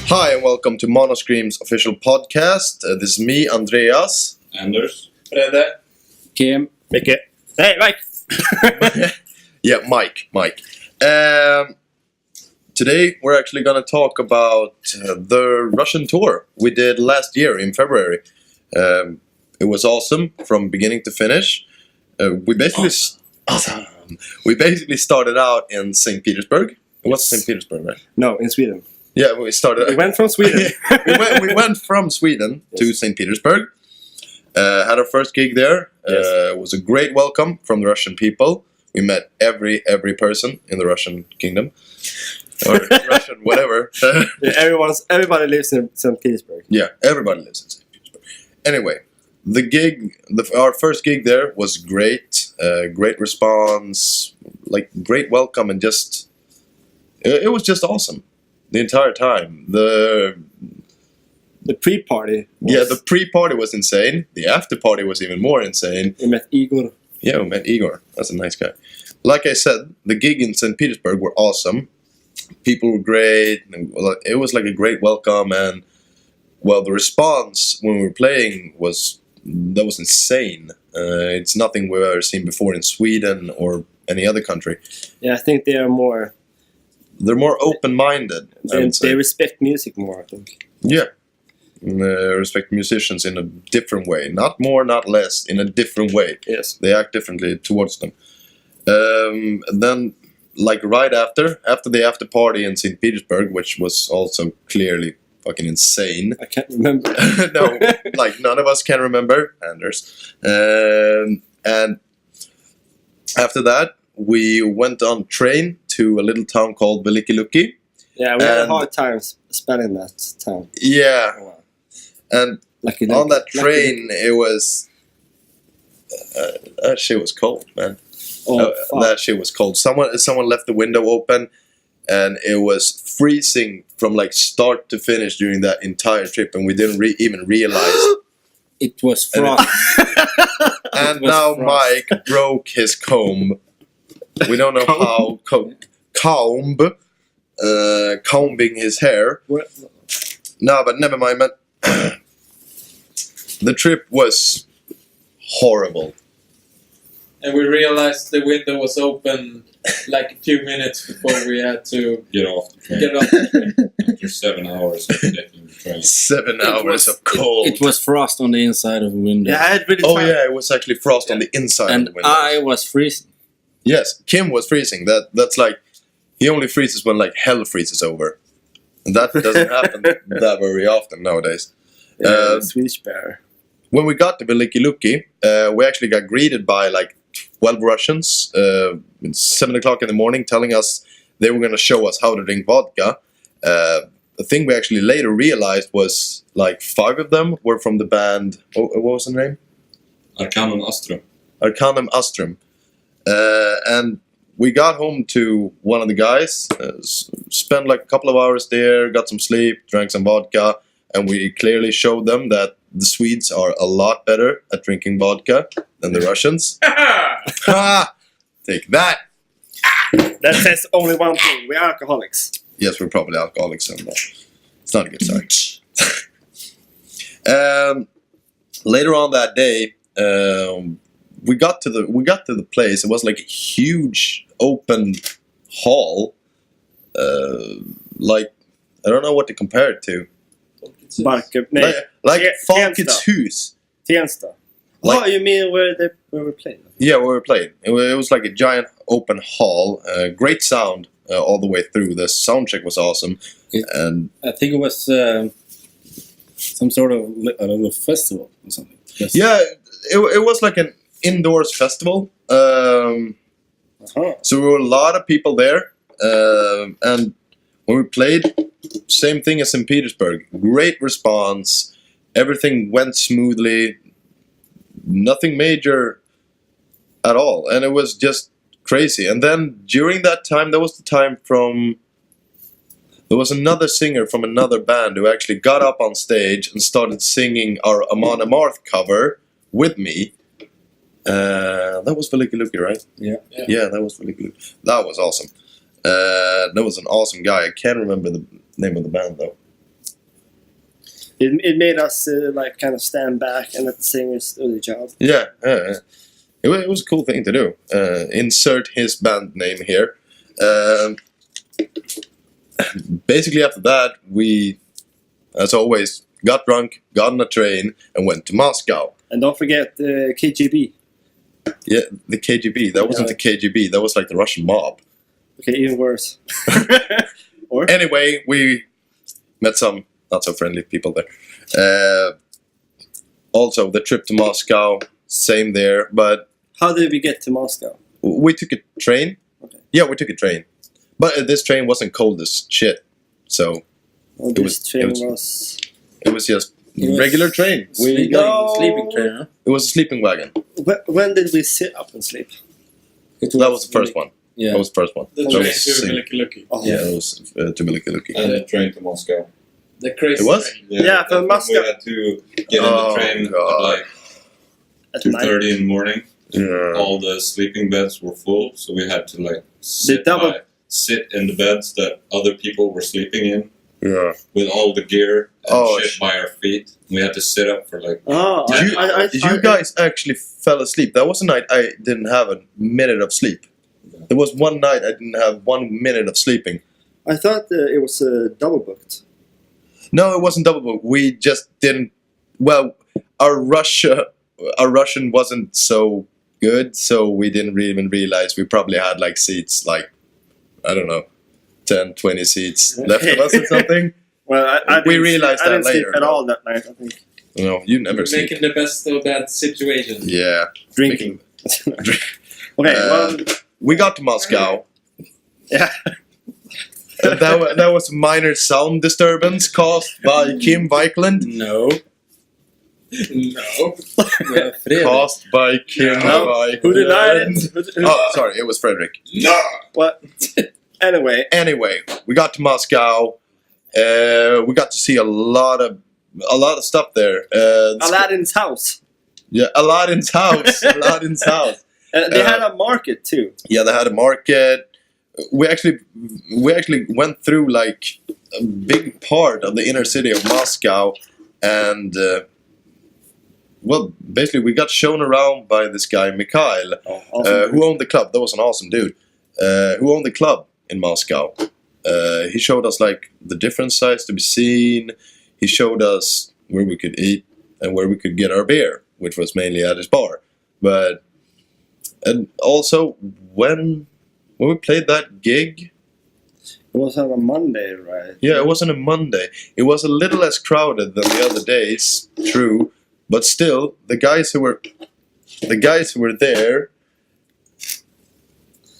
Hi and welcome to Monoscream's official podcast. This is me, Andreas. Anders. Fredde. Kim. Micke. Hey, Mike! Yeah, Mike. Today we're actually going to talk about the Russian tour we did last year in February. It was awesome from beginning to finish. We basically started out in St. Petersburg. It was St. Petersburg, right? No, in Sweden. Yeah, we started. We went from Sweden. we went from Sweden to St. Petersburg. Had our first gig there. Yes. It was a great welcome from the Russian people. We met every person in the Russian kingdom. Or Russian, whatever. Everybody lives in St. Petersburg. Yeah, everybody lives in St. Petersburg. Anyway, our first gig there was great. Great response, great welcome, and it was just awesome the entire time. The pre-party. the pre-party was insane. The after-party was even more insane. We met Igor. Yeah, we met Igor. That's a nice guy. Like I said, the gig in St. Petersburg were awesome. People were great. It was like a great welcome, and the response when we were playing was insane. It's nothing we've ever seen before in Sweden or any other country. Yeah, I think they are more. They're more open-minded. They respect music more, I think. Yeah. Respect musicians in a different way. Not more, not less. In a different way. Yes. They act differently towards them. Then, right after the after party in St. Petersburg, which was also clearly fucking insane. I can't remember. No, none of us can remember, Anders. And after that, we went on train to a little town called Velikiluki. Yeah, we had a hard time spelling that town. Yeah. Oh, wow. And on that train, it was... that shit was cold, man. That shit was cold. Someone left the window open, and it was freezing from start to finish during that entire trip, and we didn't even realize. It was frost. And now frost. Mike broke his comb. We don't know how. Combing his hair. What? No, but never mind, man. The trip was horrible. And we realized the window was open a few minutes before we had to get off the train. After 7 hours of taking the train. 7 hours of cold. It was frost on the inside of the window. Yeah, I had really it was actually frost on the inside of the window. And I was freezing. Yes, Kim was freezing. That's he only freezes when hell freezes over. And that doesn't happen that very often nowadays. Swedish bear. When we got to Velikiluki, we actually got greeted by 12 Russians at 7 o'clock in the morning, telling us they were going to show us how to drink vodka. The thing we actually later realized was 5 of them were from the band. What was the name? Arcanum Astrum. Arcanum Astrum. And we got home to one of the guys, spent a couple of hours there, got some sleep, drank some vodka, and we clearly showed them that the Swedes are a lot better at drinking vodka than the Russians. Ha! Take that! That says only one thing. We're alcoholics. Yes, we're probably alcoholics, and it's not a good sign. Later on that day, we got to the place. It was a huge open hall. I don't know what to compare it to. Folkets hus. Tensta. You mean where we played? Yeah, where we played. It was a giant open hall. Great sound all the way through. The sound check was awesome. And I think it was some sort of a little festival or something. Yes. Yeah, it was an indoors festival. So there were a lot of people there. And when we played, same thing as in Petersburg. Great response. Everything went smoothly. Nothing major at all. And it was just crazy. And then during that time, there was another singer from another band who actually got up on stage and started singing our Amon Amarth cover with me. That was Velikiluki, right? Yeah. Yeah, that was Velikiluki. That was awesome. That was an awesome guy. I can't remember the name of the band, though. It made us like kind of stand back and let the singers do the job. Yeah, it was a cool thing to do. Insert his band name here. Basically, after that, we, as always, got drunk, got on a train, and went to Moscow. And don't forget KGB. Yeah, the KGB. That wasn't the KGB. That was like the Russian mob. Okay, even worse. Or Anyway, we met some not so friendly people there. Also, the trip to Moscow, same there. But how did we get to Moscow? we took a train. Okay. Yeah, we took a train. But this train wasn't cold as shit. So Well, It this was- train it was. it was just It was regular train. Sleeping, No. sleeping train, huh? It was a sleeping wagon. When did we sit up and sleep? That was the first one. Yeah. That was the first one. The That train was to sick. Milky. Oh, Yeah, it was to Milky Lucky. And a train to Moscow. The crazy It was? train. Yeah, from we Moscow. had to get in Oh, the train God. at like At night. 2:30 in the morning. Yeah. All the sleeping beds were full, so we had to like sit, double- sit in the beds that other people were sleeping in Yeah. with all the gear and Oh, shit by our feet. We had to sit up for like Oh, Did you guys actually fell asleep? That was a night I didn't have a minute of sleep. There was one night I didn't have 1 minute of sleeping. I thought it was double booked. No, it wasn't double book. We just didn't. Well, our Russian wasn't so good, so we didn't even realize we probably had like seats, like I don't know, 10, 20 seats left of us or something. Well, I We didn't realized sleep, I that didn't sleep later, at though. all that night. I think No, you never You're sleep. making the best of that situation. Yeah. drinking. Okay, well, We got to Moscow. yeah. That was a minor sound disturbance caused by Kim Vikland. No. No. Fredrik. Caused by Kim No. Vikland. Who denied it? Oh, sorry, it was Frederick. no. What? Anyway, Anyway, we got to Moscow. We got to see a lot of stuff there. Aladdin's house. Yeah, Aladdin's house. Aladdin's house. They had a market too. Yeah, they had a market. We actually went through like a big part of the inner city of Moscow, and well, basically we got shown around by this guy Mikhail, Oh, awesome. who owned the club. That was an awesome dude. Who owned the club in Moscow. He showed us like the different sites to be seen. He showed us where we could eat and where we could get our beer, which was mainly at his bar. But and also when we played that gig, It was on a Monday, right? yeah, it wasn't a Monday. It was a little less crowded than the other days, true, but still the guys who were there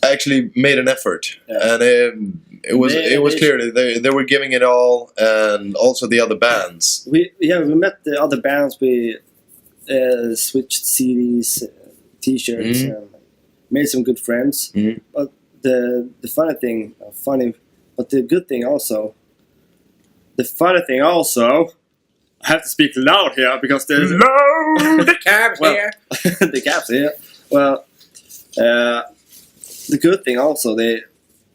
actually made an effort, Yeah. and it was They- clear that they were giving it all, and also the other bands. We met the other bands. We switched CDs, T-shirts, Mhm. and made some good friends. Mhm. But the funny thing, but the good thing also. The funny thing also. I have to speak loud here because there's The cab's Well, here. the caps here. Well, the good thing also they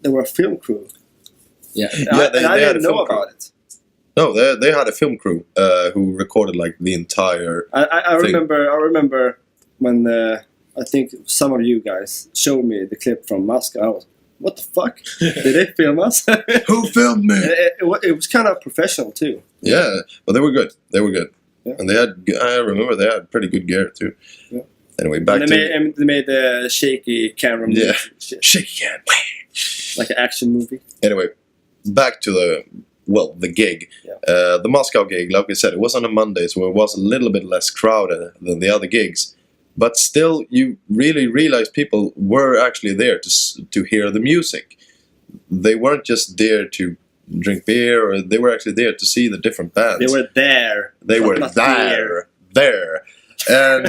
were a film crew. Yeah. Yeah, they and I had didn't a know film crew. about it. No, they had a film crew who recorded like the entire. I Thing. remember when I think some of you guys showed me the clip from Moscow. I was, what the fuck? Did they film us? Who filmed me? It was kind of professional too. Yeah, but they were good. They were good, Yeah. and they had. I remember they had pretty good gear too. Yeah. Anyway, back And to they made the shaky camera movie, Yeah. shit, shake hand. like an action movie. Anyway, back to the gig. Yeah. The Moscow gig, like we said, it was on a Monday, so it was a little bit less crowded than the other gigs. But still, you really realize people were actually there to hear the music. They weren't just there to drink beer, or they were actually there to see the different bands. They were there. They not- were not there, and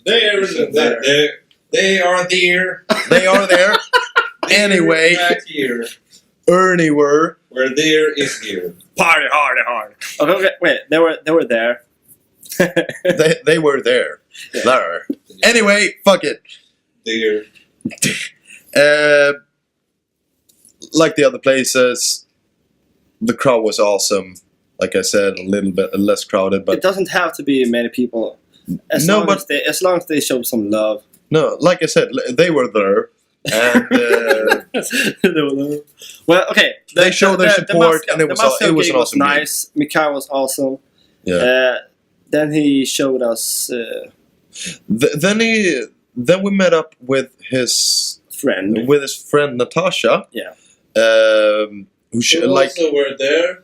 They are there. they are there. Anyway, Back here. Ernie were. Where there is here. Party hard. Okay, wait. They were there. They were there. Yeah. There. Anyway, fuck it. There. Like the other places, the crowd was awesome. like I said, a little bit less crowded. It But doesn't have to be many people. As No, long but- as long as they show some love. no, like I said, they were there, and Well, okay. They showed their support, and it was Moscow an gig awesome gig. nice. Mikhail was awesome. yeah. Then he showed us Then we met up with his friend. Natasha. Yeah. Who We also were there.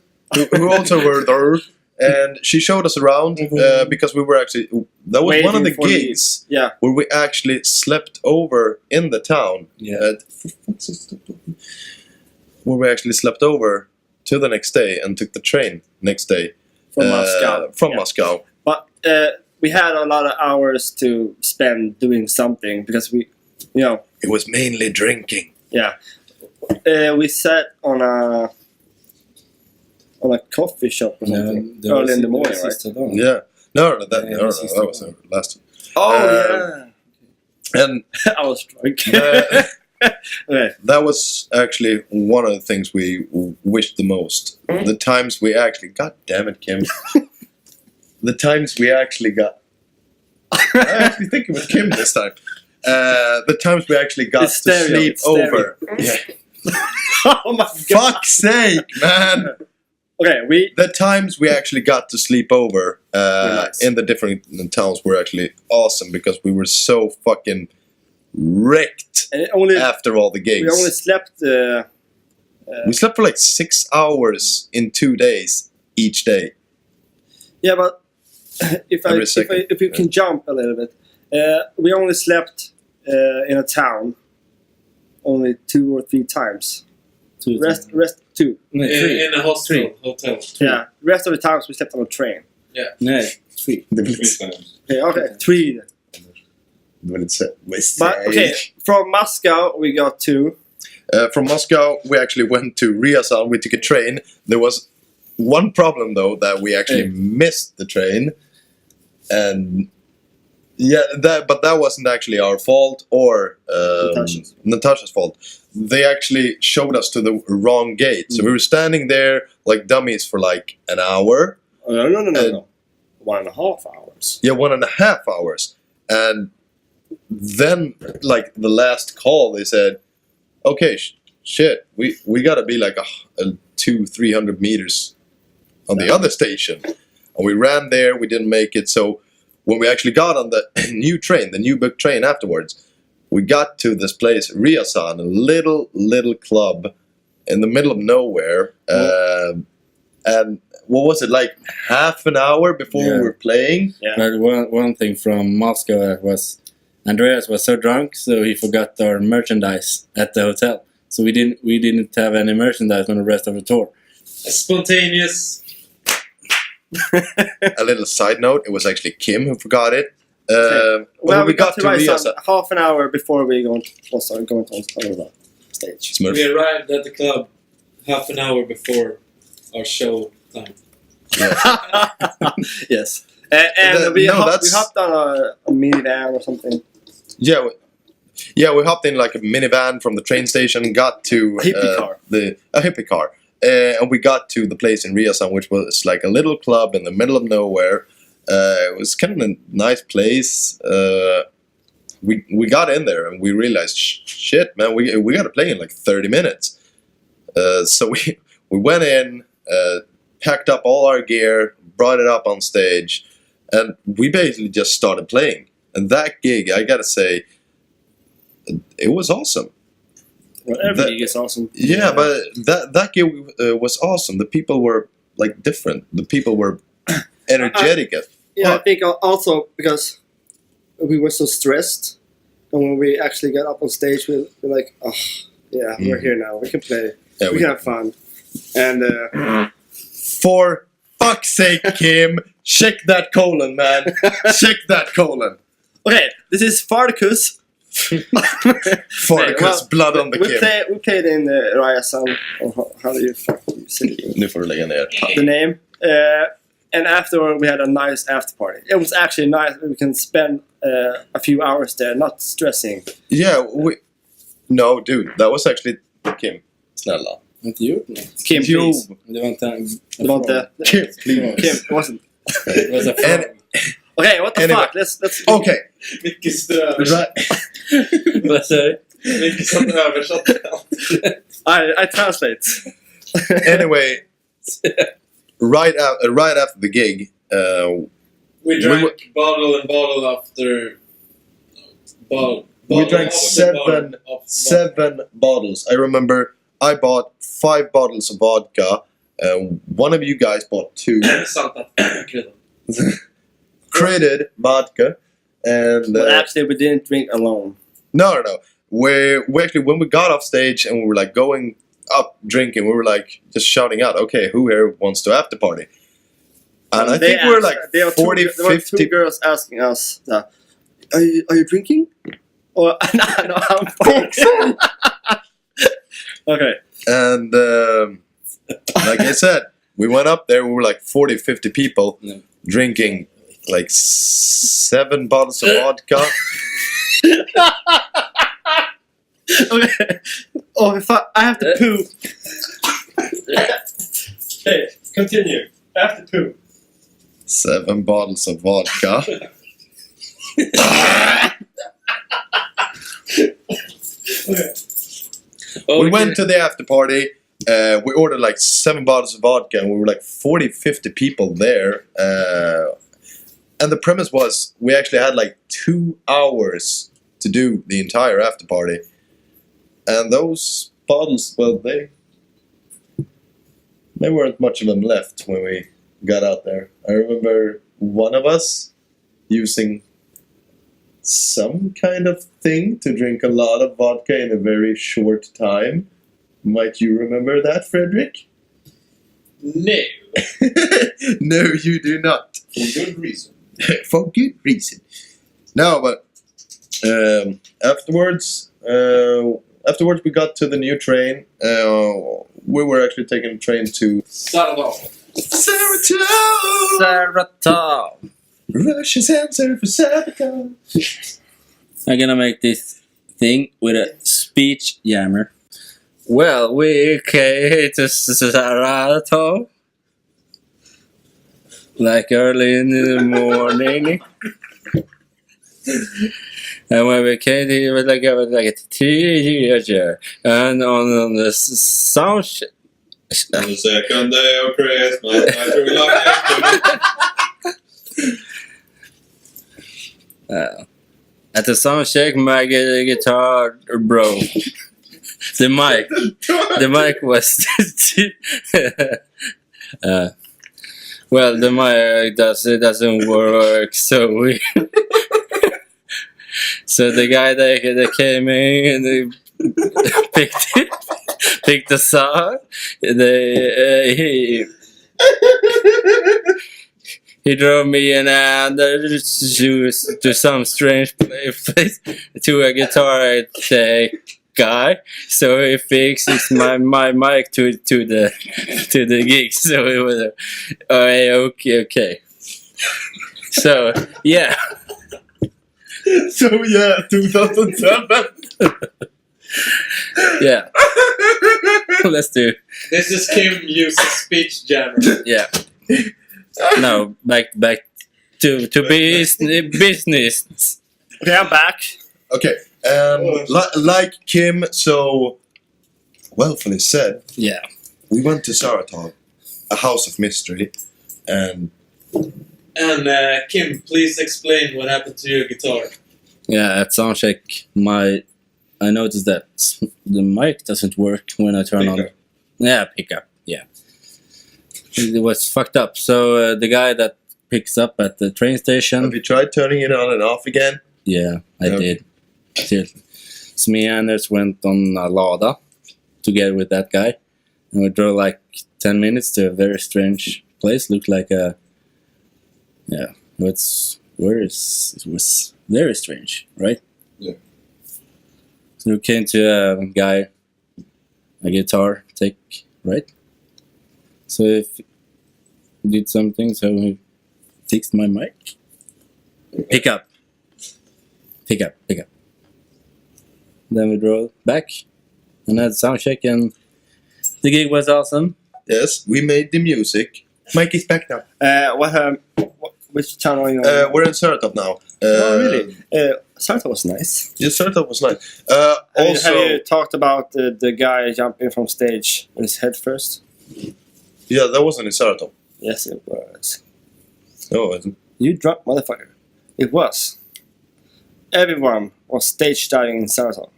who also were there, and she showed us around because we were actually that was one of the Waiting for gigs Yeah. where we actually slept over in the town. Yeah. Where we actually slept over to the next day and took the train next day From Moscow. From Yeah. Moscow. But we had a lot of hours to spend doing something because It was mainly drinking. we sat on a coffee shop or something early in the morning, right? Yeah. No, that Yeah, was last. Oh Um, And I was drunk. Okay. that was actually one of the things we wished the most. The times we actually, God damn it, Kim. The times we actually got. I actually think it was Kim this time. The times we actually got It's to stereo, sleep it's stereo. over. Yeah. Oh my god. Fuck's sake, man. Okay, The times we actually got to sleep over nice. in the different towns were actually awesome because we were so fucking wrecked and it only after all the gigs. we only slept. We slept for like 6 hours in 2 days each day. Yeah, but Every second. if you can jump a little bit, we only slept in a town only 2 or 3 times. Rest 2. In a hotel. Yeah, rest of the times we slept on a train. No, 3. 3 times. Okay, 3. But okay, from Moscow we got to. From Moscow, we actually went to Ryazan. We took a train. There was one problem though, that we actually missed the train, and but that wasn't actually our fault or Natasha's fault. They actually showed us to the wrong gate, so we were standing there like dummies for like an hour. No. 1.5 hours. Yeah, 1.5 hours, and then like the last call, they said, "Okay, shit, we gotta be like a 200-300 meters on the other station," and we ran there. We didn't make it, so when we actually got on the new book train afterwards, we got to this place, Ryazan, a little club in the middle of nowhere, and what was it, like half an hour before we were playing? But one thing from Moscow was Andreas was so drunk, so he forgot our merchandise at the hotel. So we didn't have any merchandise on the rest of the tour. A spontaneous. A little side note: it was actually Kim who forgot it. Well, when we got to Ryazan Ryazan, half an hour before we going on the stage. Smurf. We arrived at the club half an hour before our show time. Yes. And we that's- hopped on a minivan or something. We hopped in like a minivan from the train station, got to A hippie car. a hippie car, and we got to the place in Ryazan, which was like a little club in the middle of nowhere. It was kind of a nice place. We got in there and we realized, shit, man, we got to play in like 30 minutes. So we went in, packed up all our gear, brought it up on stage, and we basically just started playing. And that gig, I gotta say, it was awesome. Well, every gig is awesome. Yeah, but that gig was awesome. The people were like different. The people were energetic. I think also because we were so stressed, and when we actually got up on stage, we're like, oh, yeah, we're here now. We can play. Yeah, we can have fun. And for fuck's sake, Kim, check that colon, man. Check that colon. okay, this is Farticus. Farticus, blood on the Kim. We played in Ryazan, or how do you say it? Nu får du lägga ner. The name. And afterward, we had a nice after party. It was actually nice. We can spend a few hours there, not stressing. Yeah, no, dude, that was actually Kim. Snälla. Inte gjort något. Kim, Jo. please. Det var inte... Det var inte... Kim, please. Kim, it wasn't. It was a frog. And- Okay, what the Anyway. fuck? Let's... Okay. Mycket stör. Right. Vad sa du? Mycket som översatt. I translate. Anyway, right after the gig, We drank bottle and bottle after... we drank after bottle of seven bottles. I remember I bought 5 bottles of vodka. One of you guys bought 2. Salta kryddan. Created vodka, and But actually, we didn't drink alone. no. We actually, when we got off stage and we were like going up drinking, we were like just shouting out, "Okay, who here wants to after party?" And I think we're like there were 40, there were 50. two girls asking us, are you drinking? Or, no, I'm fine. Okay. And like I said, we went up there. We were like 40, 50 people No. drinking like 7 bottles of vodka. Okay. Oh, if I have to poo. Okay, continue. I have to poo. 7 bottles of vodka. Okay. We went to the after party. We ordered like 7 bottles of vodka, and we were like 40, 50 people there. And the premise was we actually had like 2 hours to do the entire after party. And those bottles, well, they weren't much of them left when we got out there. I remember one of us using some kind of thing to drink a lot of vodka in a very short time. Might you remember that, Frederick? No. No, you do not. For good reason. For good reason. No, but afterwards we got to the new train. We were actually taking a train to Saradal. Saratov. Saratov. Russia's answer for Saratov. I'm gonna make this thing with a speech jammer. Well, we came to Saratov like early in the morning. And when we came, it was like a teenager, and on the sound. On the second day of Christmas, my true love At the sound check, my guitar broke. The mic was. Well, the mic doesn't work, so we. So the guy that came in and they picked the song. He drove me and Anders to some strange place to a guitar guy. So he fixed my mic to the gig. So it was okay. So yeah. So yeah, 2007. Yeah. Let's do. This is Kim uses speech jammer. Yeah. No, back to business. Okay, I'm back. Okay, like Kim so willfully said, Yeah. we went to Saratov, a house of mystery, and And Kim, please explain what happened to your guitar. Yeah, at soundcheck, I noticed that the mic doesn't work when I turn on. Pickup. Yeah, pickup. Yeah, it was fucked up. So the guy that picks up at the train station. have you tried turning it on and off again? Yeah, I Okay. did. Seriously. So me and Anders went on a Lada together with that guy, and we drove like 10 minutes to a very strange place. Looked like a it was very strange, right? Yeah. So we came to a guy, a guitar tech, right? So if did something, so he fixed my mic. Pick up. Then we drove back and had sound check, and The gig was awesome. Yes, we made the music. Mike is back now. Which town are you on? We're in Saratov now. Oh, really? Saratov was nice. Yeah, Saratov was nice. Have you talked about the guy jumping from stage with his head first? Yeah, that wasn't in Saratov. Yes, it was. No, it wasn't. You drunk motherfucker. It was. Everyone was stage diving in Saratov.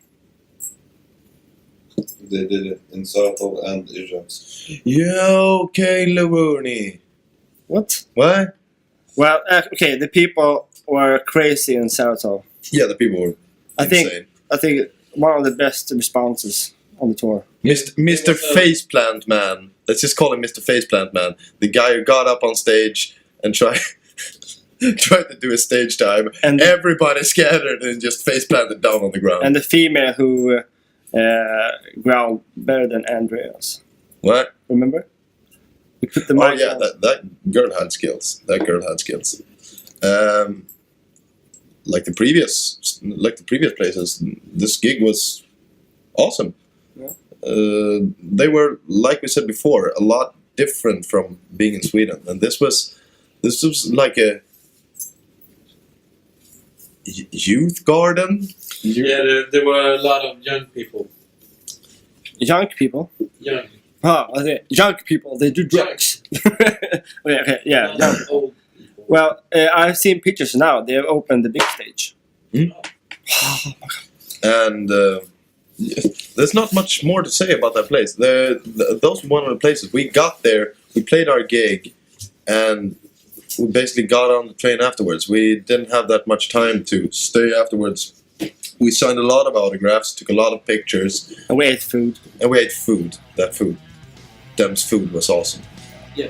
They did it in Saratov and Ijans. Yeah, okay, Lavoni. What? What? Well, okay, the people were crazy in Saratov. Yeah, the people were insane. I think one of the best responses on the tour. Mr. Faceplant Man. Let's just call him Mr. Faceplant Man. The guy who got up on stage and tried to do a stage dive. And everybody scattered and just faceplanted down on the ground. And the female who growled better than Andreas. What? Remember? We put the Oh mic yeah, on. that girl had skills. That girl had skills. Like the previous places, this gig was awesome. Yeah. They were, like we said before, a lot different from being in Sweden, and this was like a youth garden. Yeah, there were a lot of young people. Young people? Young. Okay. Young people, they do drugs. okay, yeah. Not Young. old people. Well, I've seen pictures now. They have opened the big stage. And there's not much more to say about that place. Those were one of the places. We got there, we played our gig, and we basically got on the train afterwards. We didn't have that much time to stay afterwards. We signed a lot of autographs, took a lot of pictures. And we ate food. And we ate food. That food. Them's food was awesome. Yeah.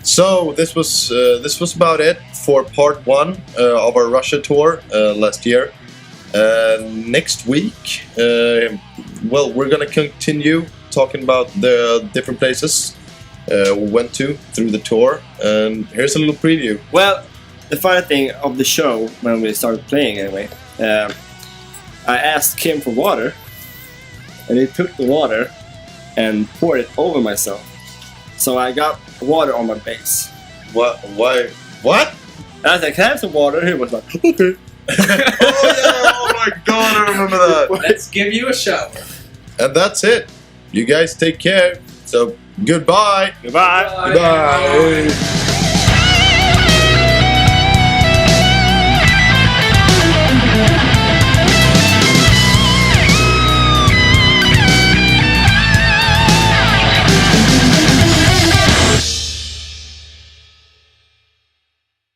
So this was about it for part 1 of our Russia tour last year. Next week, well, we're gonna continue talking about the different places we went to through the tour, and here's a little preview. Well, the funny thing of the show, when we started playing anyway, I asked Kim for water, and he took the water and poured it over myself. So I got water on my face. What? Why? What? And I was like, can I have some water? He was like, okay. Oh yeah! Oh my god! I remember that. Let's give you a shower. And that's it. You guys take care. So goodbye. Goodbye. Bye.